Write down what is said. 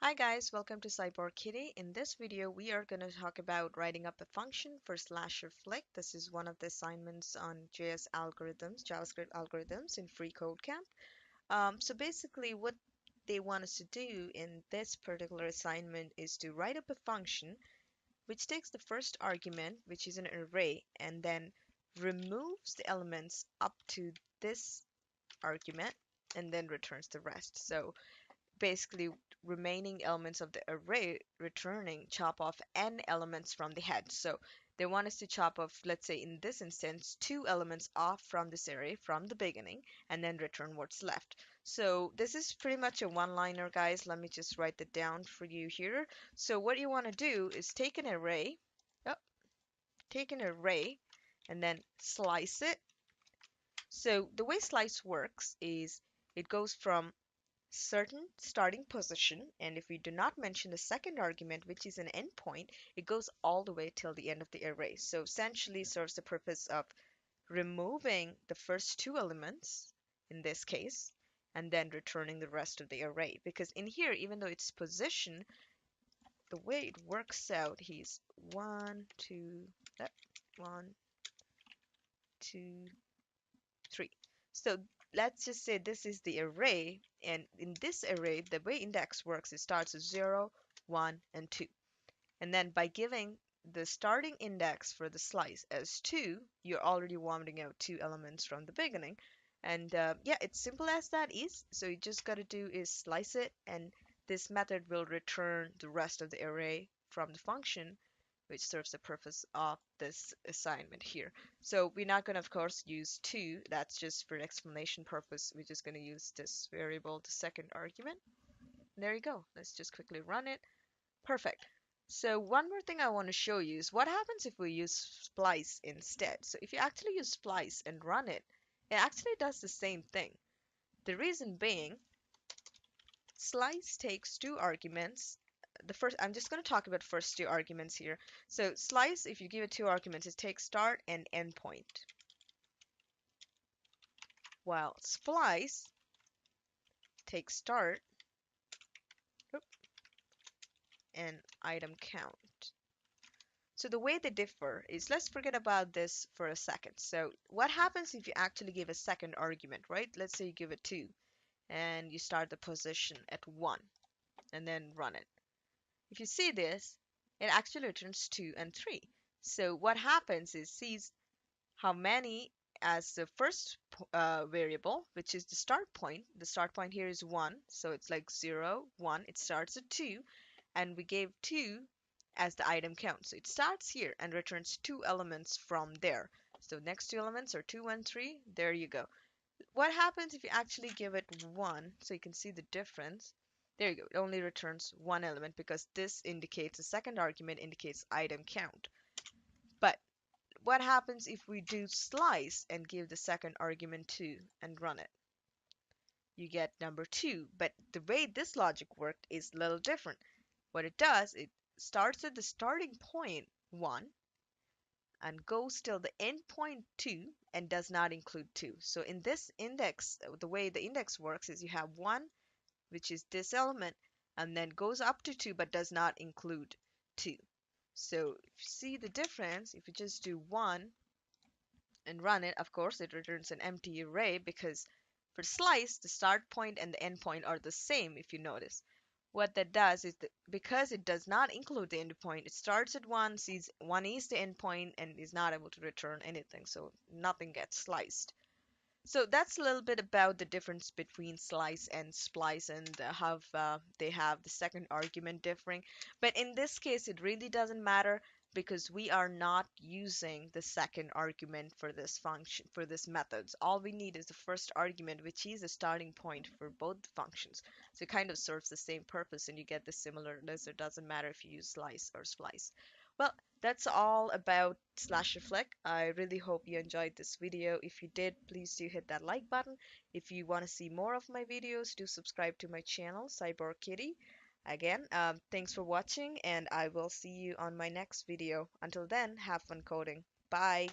Hi guys, welcome to Cyborg Kitty. In this video, we are going to talk about writing up a function for slasher flick. This is one of the assignments on JS algorithms, JavaScript algorithms in Free Code Camp. So basically, what they want us to do in this particular assignment is to write up a function which takes the first argument, which is an array, and then removes the elements up to this argument and then returns the rest. So basically remaining elements of the array returning chop off n elements from the head. So they want us to chop off, let's say in this instance, two elements off from this array from the beginning and then return what's left. So this is pretty much a one-liner, guys. Let me just write that down for you here. So what you want to do is take an array, oh, take an array and then slice it. So the way slice works is it goes from certain starting position, and if we do not mention the second argument, which is an endpoint, it goes all the way till the end of the array. So essentially serves the purpose of removing the first two elements in this case and then returning the rest of the array, because in here, even though it's position, the way it works out, he's one, two, three. So let's just say this is the array, and in this array, the way index works, it starts with 0, 1, and 2. And then by giving the starting index for the slice as 2, you're already vomiting out two elements from the beginning. And yeah, it's simple as that is. So you just got to do is slice it, and this method will return the rest of the array from the function, which serves the purpose of this assignment here. So we're not going to, of course, use 2. That's just for explanation purpose. We're just going to use this variable, the second argument. And there you go. Let's just quickly run it. Perfect. So one more thing I want to show you is what happens if we use splice instead. So if you actually use splice and run it, it actually does the same thing. The reason being, slice takes two arguments. The first, I'm just going to talk about first two arguments here. So slice, if you give it two arguments, it takes start and end point. While splice takes start and item count. So the way they differ is, let's forget about this for a second. So what happens if you actually give a second argument, right? Let's say you give it 2 and you start the position at 1 and then run it. If you see this, it actually returns 2 and 3. So what happens is sees how many as the first variable, which is the start point. The start point here is 1, so it's like 0, 1. It starts at 2, and we gave 2 as the item count. So it starts here and returns two elements from there. So next two elements are 2 and 3. There you go. What happens if you actually give it 1, so you can see the difference? There you go. It only returns one element because this indicates, the second argument indicates item count. But what happens if we do slice and give the second argument 2 and run it? You get number 2. But the way this logic worked is a little different. What it does, it starts at the starting point 1 and goes till the end point 2 and does not include 2. So in this index, the way the index works is you have 1, which is this element, and then goes up to 2 but does not include 2. So if you see the difference, if you just do 1 and run it, of course, it returns an empty array because for slice, the start point and the end point are the same, if you notice. What that does is that because it does not include the endpoint, it starts at 1, sees 1 is the endpoint, and is not able to return anything, so nothing gets sliced. So that's a little bit about the difference between slice and splice and how they have the second argument differing. But in this case, it really doesn't matter because we are not using the second argument for this function, for this methods. All we need is the first argument, which is the starting point for both functions. So it kind of serves the same purpose and you get the similarness. It doesn't matter if you use slice or splice. Well, that's all about Slasher Flick. I really hope you enjoyed this video. If you did, please do hit that like button. If you want to see more of my videos, do subscribe to my channel, Cyborg Kitty. Again, thanks for watching, and I will see you on my next video. Until then, have fun coding. Bye!